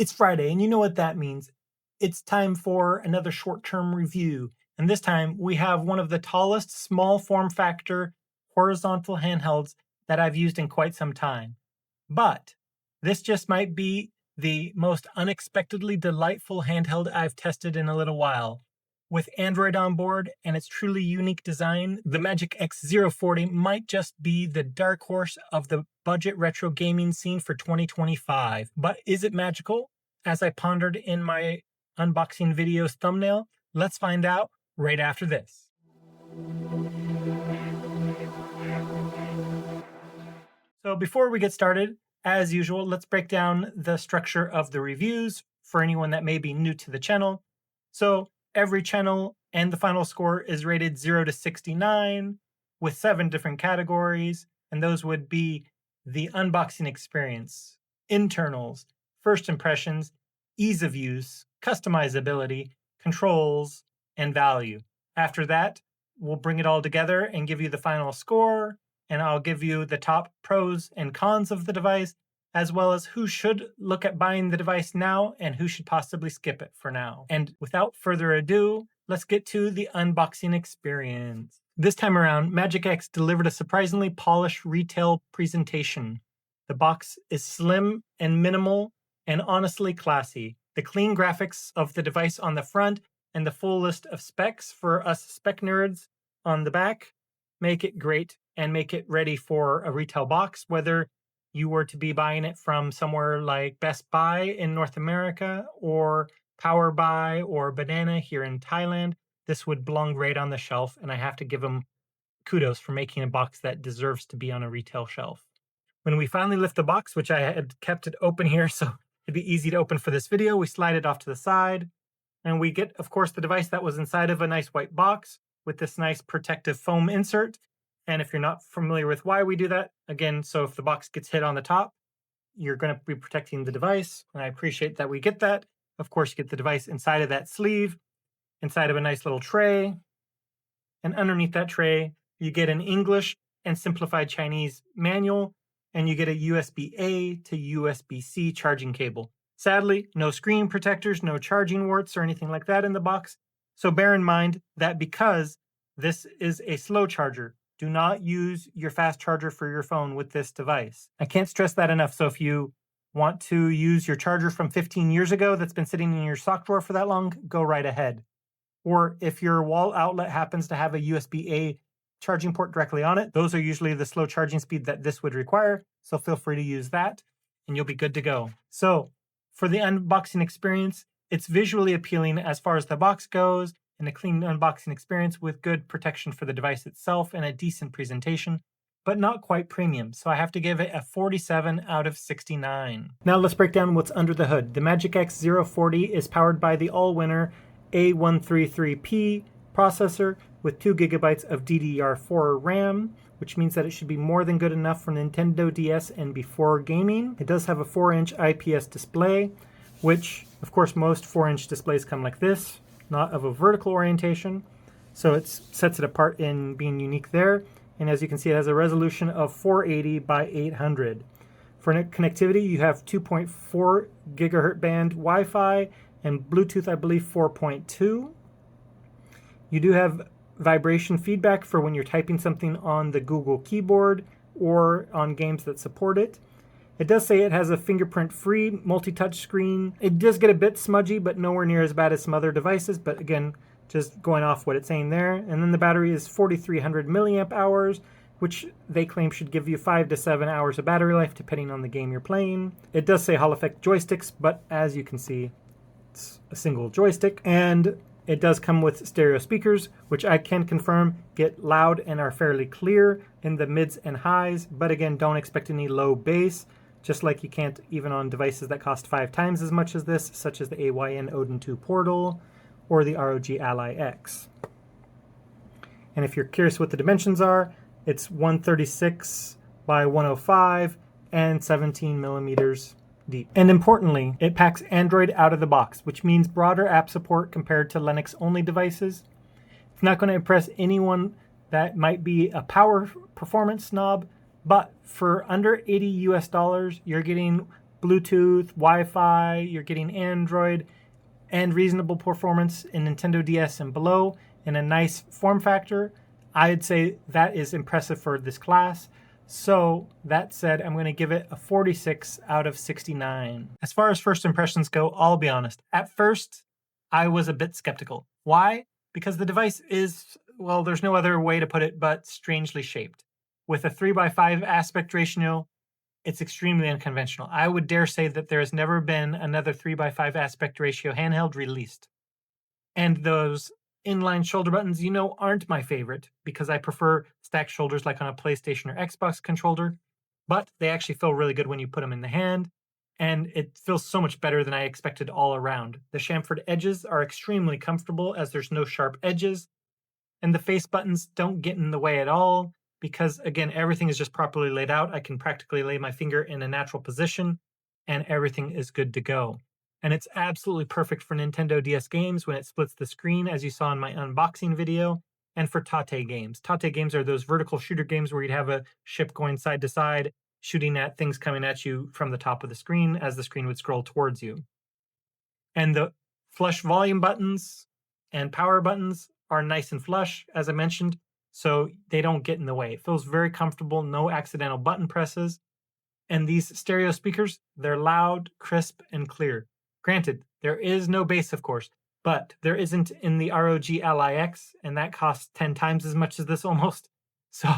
It's Friday, and you know what that means. It's time for another short-term review. And this time we have one of the tallest small form factor horizontal handhelds that I've used in quite some time. But this just might be the most unexpectedly delightful handheld I've tested in a little while. With Android on board and its truly unique design, the MagicX Zero 40 might just be the dark horse of the budget retro gaming scene for 2025. But is it magical? As I pondered in my unboxing video's thumbnail, let's find out right after this. So before we get started, as usual, let's break down the structure of the reviews for anyone that may be new to the channel. So every channel and the final score is rated 0 to 69 with 7 different categories, and those would be the unboxing experience, internals, first impressions, ease of use, customizability, controls, and value. After that, we'll bring it all together and give you the final score, and I'll give you the top pros and cons of the device, as well as who should look at buying the device now and who should possibly skip it for now. And without further ado, let's get to the unboxing experience. This time around, MagicX delivered a surprisingly polished retail presentation. The box is slim and minimal and honestly classy. The clean graphics of the device on the front and the full list of specs for us spec nerds on the back make it great and make it ready for a retail box, whether you were to be buying it from somewhere like Best Buy in North America or Power Buy or Banana here in Thailand. This would belong right on the shelf, and I have to give them kudos for making a box that deserves to be on a retail shelf. When we finally lift the box, which I had kept it open here so it'd be easy to open for this video, we slide it off to the side, and we get, of course, the device that was inside of a nice white box with this nice protective foam insert. And if you're not familiar with why we do that, again, so if the box gets hit on the top, you're going to be protecting the device. And I appreciate that we get that. Of course, you get the device inside of that sleeve, inside of a nice little tray. And underneath that tray, you get an English and simplified Chinese manual, and you get a USB-A to USB-C charging cable. Sadly, no screen protectors, no charging warts or anything like that in the box. So bear in mind that because this is a slow charger, do not use your fast charger for your phone with this device. I can't stress that enough. So if you want to use your charger from 15 years ago that's been sitting in your sock drawer for that long, go right ahead. Or if your wall outlet happens to have a USB-A charging port directly on it, those are usually the slow charging speed that this would require. So feel free to use that and you'll be good to go. So for the unboxing experience, it's visually appealing as far as the box goes, and a clean unboxing experience with good protection for the device itself and a decent presentation, but not quite premium. So I have to give it a 47 out of 69. Now let's break down what's under the hood. The MagicX Zero 40 is powered by the all-winner A133P processor with 2 GB of DDR4 RAM, which means that it should be more than good enough for Nintendo DS and before gaming. It does have a 4-inch IPS display, which, of course, most 4-inch displays come like this, not of a vertical orientation. So it sets it apart in being unique there. And as you can see, it has a resolution of 480 by 800. For connectivity, you have 2.4 gigahertz band Wi-Fi and Bluetooth, I believe, 4.2. You do have vibration feedback for when you're typing something on the Google keyboard or on games that support it. It does say it has a fingerprint-free multi-touch screen. It does get a bit smudgy, but nowhere near as bad as some other devices. But again, just going off what it's saying there. And then the battery is 4,300 milliamp hours, which they claim should give you 5 to 7 hours of battery life, depending on the game you're playing. It does say Hall effect joysticks, but as you can see, it's a single joystick. And it does come with stereo speakers, which I can confirm get loud and are fairly clear in the mids and highs. But again, don't expect any low bass, just like you can't even on devices that cost 5 times as much as this, such as the AYN Odin 2 Portal or the ROG Ally X. And if you're curious what the dimensions are, it's 136 by 105 and 17 millimeters deep. And importantly, it packs Android out of the box, which means broader app support compared to Linux-only devices. It's not going to impress anyone that might be a power performance snob, but for under $80 US, you're getting Bluetooth, Wi-Fi, you're getting Android, and reasonable performance in Nintendo DS and below in a nice form factor. I'd say that is impressive for this class. So that said, I'm going to give it a 46 out of 69. As far as first impressions go, I'll be honest. At first, I was a bit skeptical. Why? Because the device is, well, there's no other way to put it but strangely shaped. With a 3:5 aspect ratio, it's extremely unconventional. I would dare say that there has never been another 3:5 aspect ratio handheld released. And those inline shoulder buttons, aren't my favorite because I prefer stacked shoulders like on a PlayStation or Xbox controller, but they actually feel really good when you put them in the hand, and it feels so much better than I expected all around. The chamfered edges are extremely comfortable as there's no sharp edges, and the face buttons don't get in the way at all because, again, everything is just properly laid out. I can practically lay my finger in a natural position and everything is good to go. And it's absolutely perfect for Nintendo DS games when it splits the screen, as you saw in my unboxing video, and for Tate games. Tate games are those vertical shooter games where you'd have a ship going side to side, shooting at things coming at you from the top of the screen as the screen would scroll towards you. And the flush volume buttons and power buttons are nice and flush, as I mentioned, so they don't get in the way. It feels very comfortable, no accidental button presses. And these stereo speakers, they're loud, crisp, and clear. Granted, there is no bass, of course, but there isn't in the ROG LIX, and that costs 10 times as much as this almost. So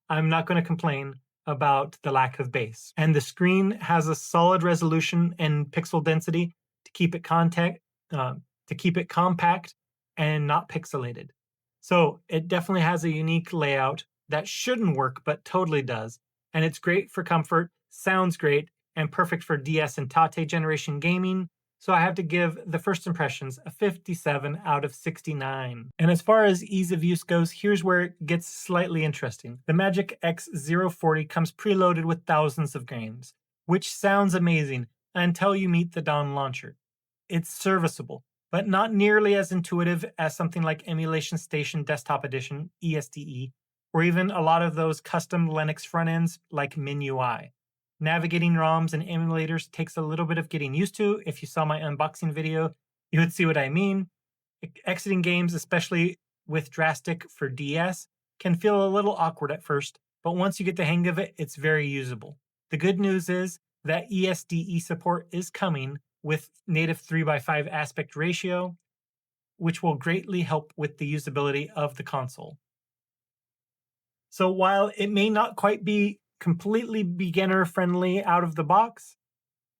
I'm not going to complain about the lack of bass. And the screen has a solid resolution and pixel density to keep it compact and not pixelated. So it definitely has a unique layout that shouldn't work, but totally does. And it's great for comfort, sounds great, and perfect for DS and Tate generation gaming. So I have to give the first impressions a 57 out of 69. And as far as ease of use goes, here's where it gets slightly interesting. The MagicX Zero 40 comes preloaded with thousands of games, which sounds amazing until you meet the Dawn launcher. It's serviceable, but not nearly as intuitive as something like Emulation Station Desktop Edition, ESDE, or even a lot of those custom Linux front ends like MinUI. Navigating ROMs and emulators takes a little bit of getting used to. If you saw my unboxing video, you would see what I mean. Exiting games, especially with Drastic for DS, can feel a little awkward at first, but once you get the hang of it, it's very usable. The good news is that ESDE support is coming with native 3:5 aspect ratio, which will greatly help with the usability of the console. So while it may not quite be completely beginner friendly out of the box,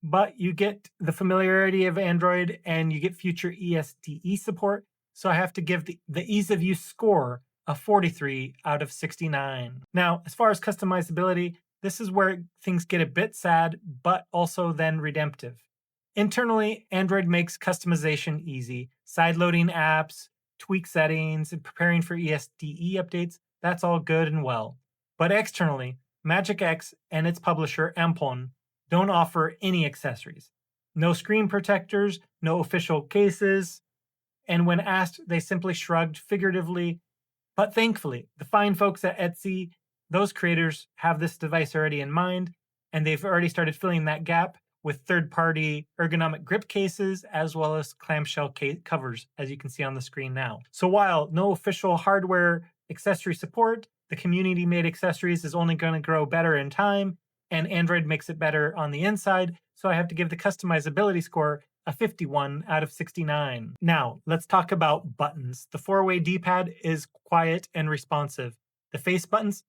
but you get the familiarity of Android and you get future ESDE support. So I have to give the ease of use score a 43 out of 69. Now, as far as customizability, this is where things get a bit sad, but also then redemptive. Internally, Android makes customization easy. Sideloading apps, tweak settings, and preparing for ESDE updates, that's all good and well. But externally, MagicX and its publisher, Ampon, don't offer any accessories. No screen protectors, no official cases, and when asked, they simply shrugged figuratively. But thankfully, the fine folks at Etsy, those creators have this device already in mind, and they've already started filling that gap with third-party ergonomic grip cases as well as clamshell covers, as you can see on the screen now. So while no official hardware accessory support, the community-made accessories is only going to grow better in time, and Android makes it better on the inside, so I have to give the customizability score a 51 out of 69. Now, let's talk about buttons. The four-way D-pad is quiet and responsive. The face buttons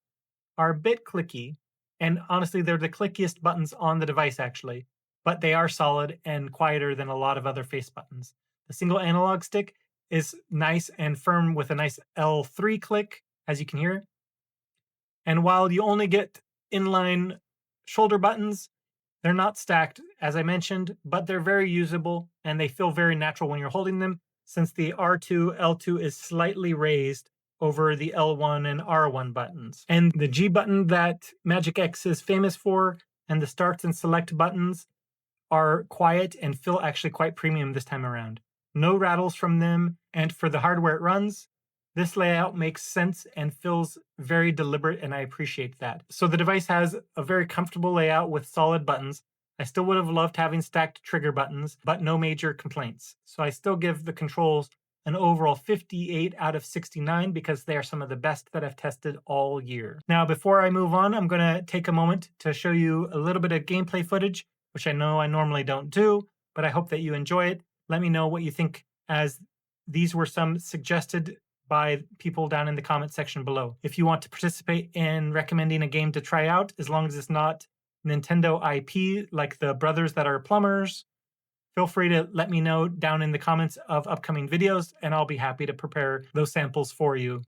are a bit clicky, and honestly, they're the clickiest buttons on the device, actually, but they are solid and quieter than a lot of other face buttons. The single analog stick is nice and firm with a nice L3 click, as you can hear. And while you only get inline shoulder buttons, they're not stacked, as I mentioned, but they're very usable and they feel very natural when you're holding them, since the R2, L2 is slightly raised over the L1 and R1 buttons. And the G button that MagicX is famous for, and the start and select buttons are quiet and feel actually quite premium this time around. No rattles from them, and for the hardware it runs, this layout makes sense and feels very deliberate, and I appreciate that. So the device has a very comfortable layout with solid buttons, I still would have loved having stacked trigger buttons, but no major complaints. So I still give the controls an overall 58 out of 69 because they are some of the best that I've tested all year. Now, before I move on, I'm going to take a moment to show you a little bit of gameplay footage, which I know I normally don't do, but I hope that you enjoy it. Let me know what you think, as these were some suggested by people down in the comment section below. If you want to participate in recommending a game to try out, as long as it's not Nintendo IP like the brothers that are plumbers, feel free to let me know down in the comments of upcoming videos, and I'll be happy to prepare those samples for you.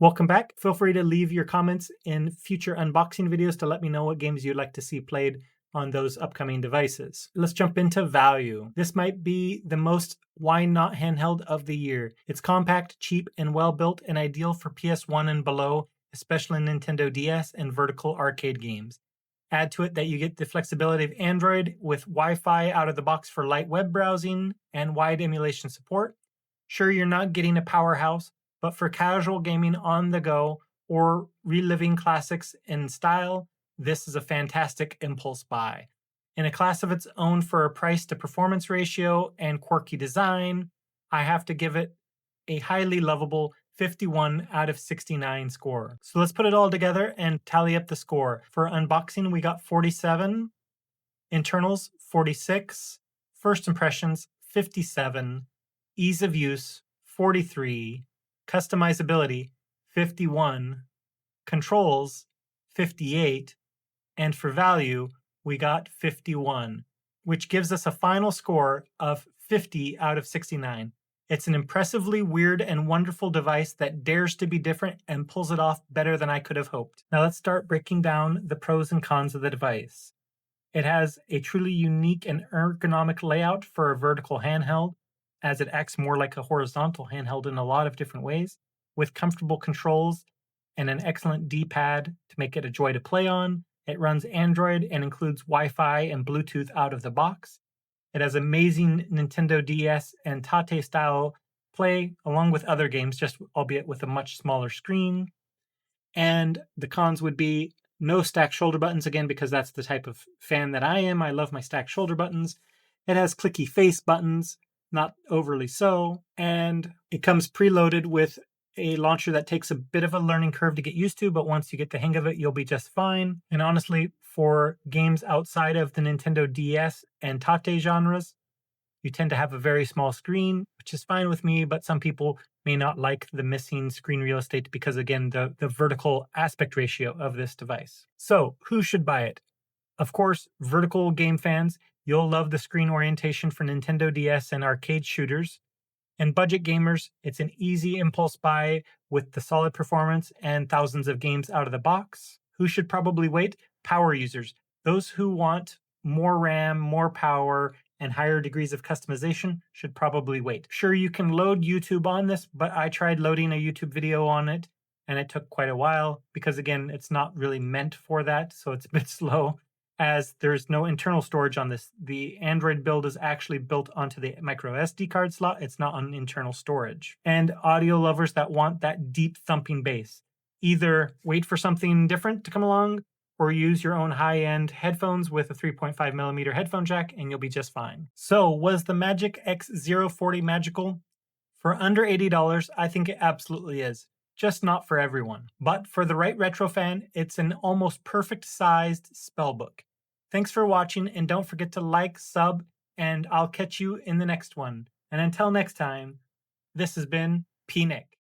Welcome back. Feel free to leave your comments in future unboxing videos to let me know what games you'd like to see played on those upcoming devices. Let's jump into value. This might be the most why not handheld of the year. It's compact, cheap, and well built, and ideal for PS1 and below, especially Nintendo DS and vertical arcade games. Add to it that you get the flexibility of Android with Wi-Fi out of the box for light web browsing and wide emulation support. Sure, you're not getting a powerhouse, but for casual gaming on the go or reliving classics in style, this is a fantastic impulse buy. In a class of its own for a price to performance ratio and quirky design, I have to give it a highly lovable 51 out of 69 score. So let's put it all together and tally up the score. For unboxing, we got 47, internals 46, first impressions 57, ease of use 43, customizability 51, controls 58, and for value, we got 51, which gives us a final score of 50 out of 69. It's an impressively weird and wonderful device that dares to be different and pulls it off better than I could have hoped. Now let's start breaking down the pros and cons of the device. It has a truly unique and ergonomic layout for a vertical handheld, as it acts more like a horizontal handheld in a lot of different ways, with comfortable controls and an excellent D-pad to make it a joy to play on. It runs Android and includes Wi-Fi and Bluetooth out of the box. It has amazing Nintendo DS and Tate style play, along with other games, just albeit with a much smaller screen. And the cons would be no stacked shoulder buttons, again, because that's the type of fan that I am. I love my stacked shoulder buttons. It has clicky face buttons, not overly so. And it comes preloaded with a launcher that takes a bit of a learning curve to get used to, but once you get the hang of it, you'll be just fine. And honestly, for games outside of the Nintendo DS and Tate genres, you tend to have a very small screen, which is fine with me, but some people may not like the missing screen real estate because, again, the vertical aspect ratio of this device. So, who should buy it? Of course, vertical game fans, you'll love the screen orientation for Nintendo DS and arcade shooters. And budget gamers, it's an easy impulse buy with the solid performance and thousands of games out of the box. Who should probably wait? Power users. Those who want more RAM, more power, and higher degrees of customization should probably wait. Sure, you can load YouTube on this, but I tried loading a YouTube video on it and it took quite a while because, again, it's not really meant for that, so it's a bit slow as there's no internal storage on this. The Android build is actually built onto the micro SD card slot. It's not on internal storage. And audio lovers that want that deep thumping bass, either wait for something different to come along or use your own high-end headphones with a 3.5mm headphone jack and you'll be just fine. So was the MagicX Zero 40 magical? For under $80, I think it absolutely is. Just not for everyone. But for the right retro fan, it's an almost perfect sized spellbook. Thanks for watching, and don't forget to like, sub, and I'll catch you in the next one. And until next time, this has been P. Nick.